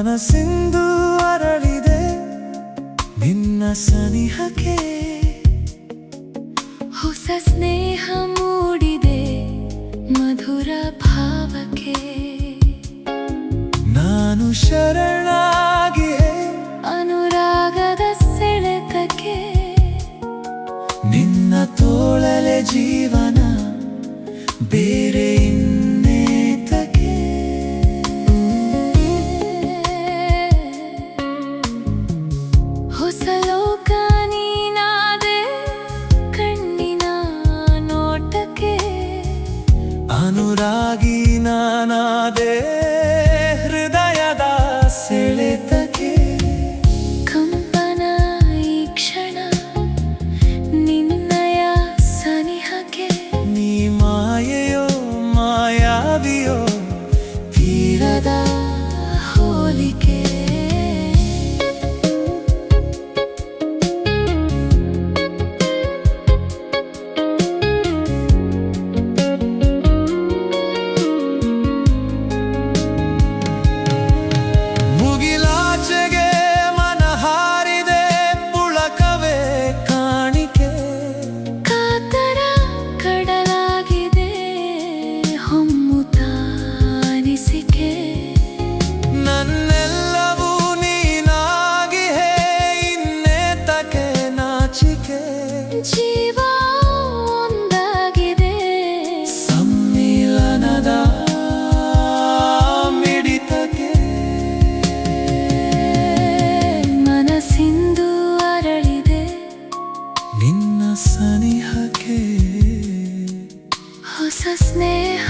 ಮನಸ್ಸಿಂದು ಅರಳಿದೆ ನಿನ್ನ ಸನಿಹಕ್ಕೆ ಹೊಸ ಸ್ನೇಹ ಮೂಡಿದೆ ಮಧುರ ಭಾವಕ್ಕೆ ನಾನು ಶರಣಾಗಿಯೇ ಅನುರಾಗದ ಸೆಳೆತಕ್ಕೆ ನಿನ್ನ ತೋಳಲೆ ಜೀವನ ಬೇರೆ ಇನ್ನೇತಕ್ಕೆ ಹೊಸ ಲೋಕ ನೀನಾದೆ ಕಣ್ಣಿನ ನೋಟಕ್ಕೆ ಅನುರಾಗಿ ನಾನಾದೆ ಹೃದಯದ ಸೆಳೆತಕ್ಕೆ ಕಂಪನ ಈ ಕ್ಷಣ ನಿನ್ನಯ ಸನಿಹಕ್ಕೆ ನೀ ಮಾಯೆಯೋ ಮಾಯಾವಿಯೋ ತೀರದ ಹೋಲಿಕೆ ಮುಗಿಲಾಚೆಗೆ ಮನ ಹಾರಿದೆ ಪುಳಕವೇ ಕಾಣಿಕೆ ಕಾತರ ಕಡಲಾಗಿದೆ ಹೊಮ್ಮುತ್ತ ಅನಿಸಿಕೆ ನನ್ನೆಲ್ಲವೂ ನೀನಾಗಿ ಹೇ ಇನ್ನೇತಕ್ಕೆ ನಾಚಿಕೆ ಜೀವ ಒಂದಾಗಿದೆ ಸಮ್ಮಿಲನದ ಮಿಡಿತಕ್ಕೆ ಮನಸ್ಸಿಂದು ಅರಳಿದೆ ನಿನ್ನ ಸನಿಹಕ್ಕೆ ಹೊಸ ಸ್ನೇಹ